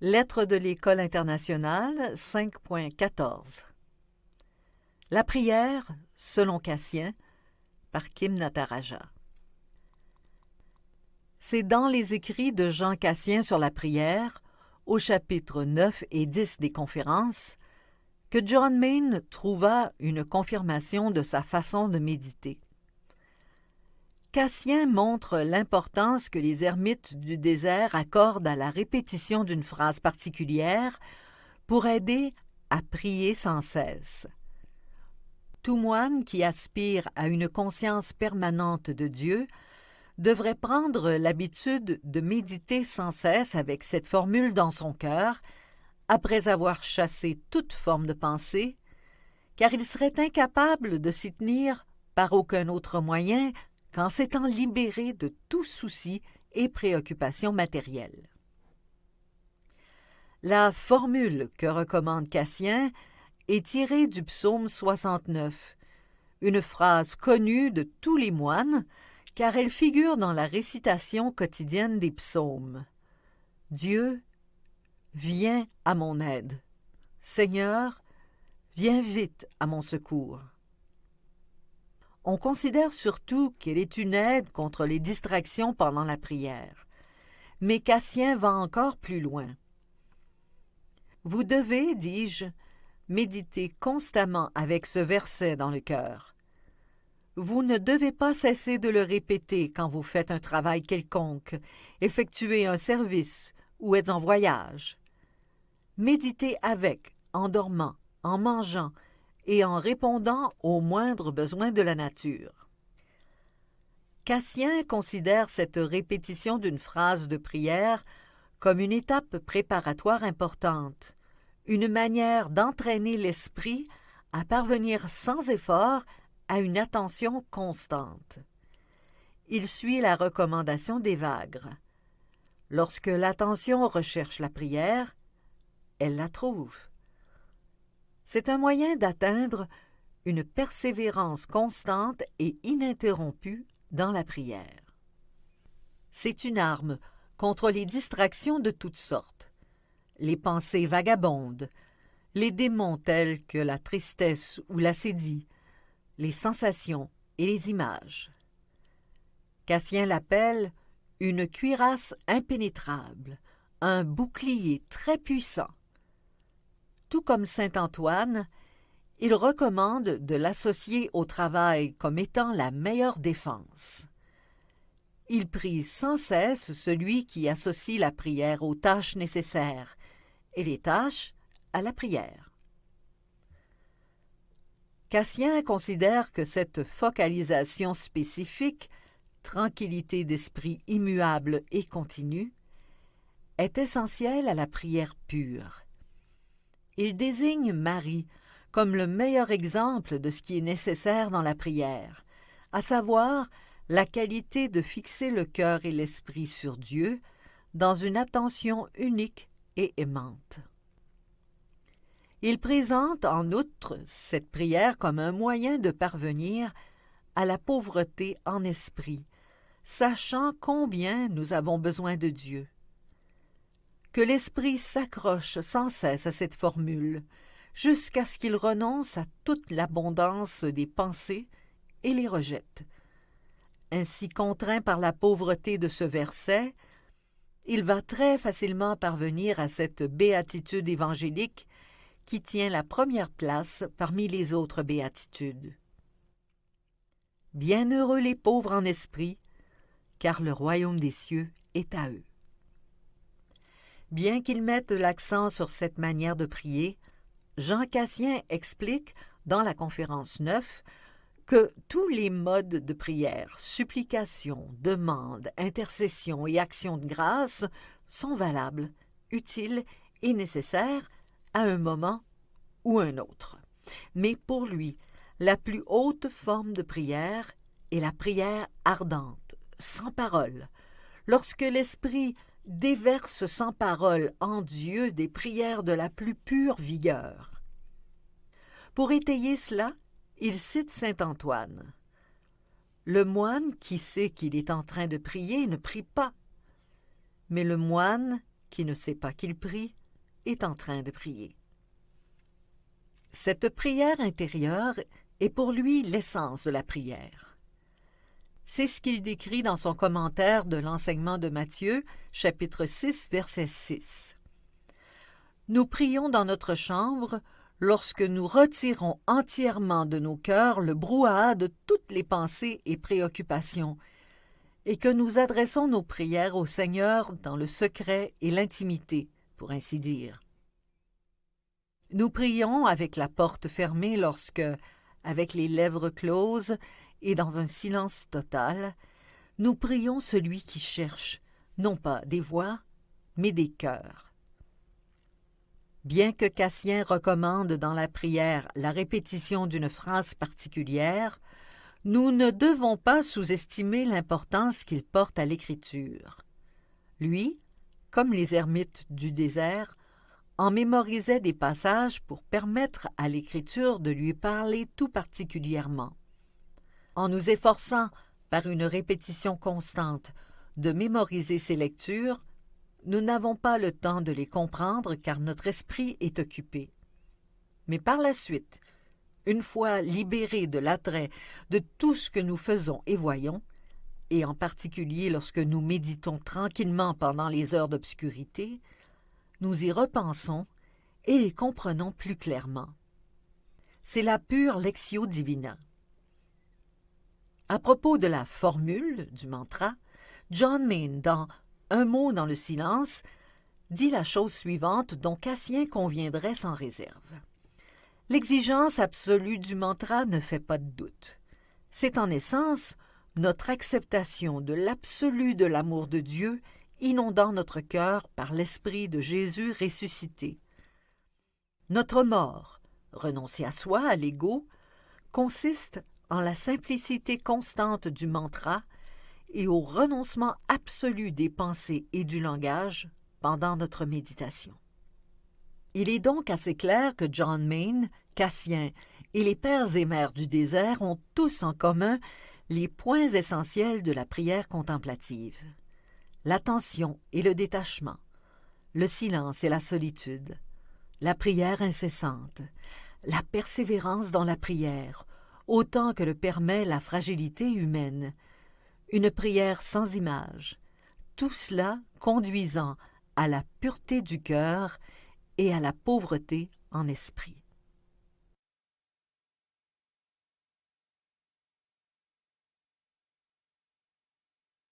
Lettre de l'École internationale 5.14 La prière, selon Cassien, par Kim Nataraja. C'est dans les écrits de Jean Cassien sur la prière, au chapitre 9 et 10 des Conférences, que John Main trouva une confirmation de sa façon de méditer. Cassien montre l'importance que les ermites du désert accordent à la répétition d'une phrase particulière pour aider à prier sans cesse. Tout moine qui aspire à une conscience permanente de Dieu devrait prendre l'habitude de méditer sans cesse avec cette formule dans son cœur, après avoir chassé toute forme de pensée, car il serait incapable de s'y tenir par aucun autre moyen qu'en s'étant libéré de tout souci et préoccupation matérielle. La formule que recommande Cassien est tirée du psaume 69, une phrase connue de tous les moines, car elle figure dans la récitation quotidienne des psaumes. « Dieu, viens à mon aide. Seigneur, viens vite à mon secours. » On considère surtout qu'elle est une aide contre les distractions pendant la prière. Mais Cassien va encore plus loin. Vous devez, dis-je, méditer constamment avec ce verset dans le cœur. Vous ne devez pas cesser de le répéter quand vous faites un travail quelconque, effectuez un service ou êtes en voyage. Méditez avec, en dormant, en mangeant, et en répondant aux moindres besoins de la nature. Cassien considère cette répétition d'une phrase de prière comme une étape préparatoire importante, une manière d'entraîner l'esprit à parvenir sans effort à une attention constante. Il suit la recommandation d'Évagre. Lorsque l'attention recherche la prière, elle la trouve. C'est un moyen d'atteindre une persévérance constante et ininterrompue dans la prière. C'est une arme contre les distractions de toutes sortes, les pensées vagabondes, les démons tels que la tristesse ou l'acédie, les sensations et les images. Cassien l'appelle une cuirasse impénétrable, un bouclier très puissant. Tout comme saint Antoine, il recommande de l'associer au travail comme étant la meilleure défense. Il prie sans cesse celui qui associe la prière aux tâches nécessaires et les tâches à la prière. Cassien considère que cette focalisation spécifique, tranquillité d'esprit immuable et continue, est essentielle à la prière pure. Il désigne Marie comme le meilleur exemple de ce qui est nécessaire dans la prière, à savoir la qualité de fixer le cœur et l'esprit sur Dieu dans une attention unique et aimante. Il présente en outre cette prière comme un moyen de parvenir à la pauvreté en esprit, sachant combien nous avons besoin de Dieu. Que l'esprit s'accroche sans cesse à cette formule, jusqu'à ce qu'il renonce à toute l'abondance des pensées et les rejette. Ainsi contraint par la pauvreté de ce verset, il va très facilement parvenir à cette béatitude évangélique qui tient la première place parmi les autres béatitudes. Bienheureux les pauvres en esprit, car le royaume des cieux est à eux. Bien qu'il mette l'accent sur cette manière de prier, Jean Cassien explique dans la conférence 9 que tous les modes de prière, supplication, demande, intercession et action de grâce sont valables, utiles et nécessaires à un moment ou un autre. Mais pour lui, la plus haute forme de prière est la prière ardente, sans parole, lorsque l'esprit déverse sans parole en Dieu des prières de la plus pure vigueur. Pour étayer cela, il cite saint Antoine. Le moine qui sait qu'il est en train de prier ne prie pas, mais le moine qui ne sait pas qu'il prie, est en train de prier. Cette prière intérieure est pour lui l'essence de la prière. C'est ce qu'il décrit dans son commentaire de l'enseignement de Matthieu, chapitre 6, verset 6. Nous prions dans notre chambre lorsque nous retirons entièrement de nos cœurs le brouhaha de toutes les pensées et préoccupations, et que nous adressons nos prières au Seigneur dans le secret et l'intimité, pour ainsi dire. Nous prions avec la porte fermée lorsque, avec les lèvres closes et dans un silence total, nous prions celui qui cherche, non pas des voix, mais des cœurs. Bien que Cassien recommande dans la prière la répétition d'une phrase particulière, nous ne devons pas sous-estimer l'importance qu'il porte à l'écriture. Lui, comme les ermites du désert, en mémorisait des passages pour permettre à l'écriture de lui parler tout particulièrement. En nous efforçant, par une répétition constante, de mémoriser ces lectures, nous n'avons pas le temps de les comprendre car notre esprit est occupé. Mais par la suite, une fois libérés de l'attrait de tout ce que nous faisons et voyons, et en particulier lorsque nous méditons tranquillement pendant les heures d'obscurité, nous y repensons et les comprenons plus clairement. C'est la pure lectio divina. À propos de la formule du mantra, John Main, dans Un mot dans le silence, dit la chose suivante dont Cassien conviendrait sans réserve. L'exigence absolue du mantra ne fait pas de doute. C'est en essence notre acceptation de l'absolu de l'amour de Dieu inondant notre cœur par l'Esprit de Jésus ressuscité. Notre mort, renoncée à soi, à l'ego, consiste en la simplicité constante du mantra et au renoncement absolu des pensées et du langage pendant notre méditation. Il est donc assez clair que John Main, Cassien et les pères et mères du désert ont tous en commun les points essentiels de la prière contemplative: l'attention et le détachement, le silence et la solitude, la prière incessante, la persévérance dans la prière, autant que le permet la fragilité humaine, une prière sans image, tout cela conduisant à la pureté du cœur et à la pauvreté en esprit.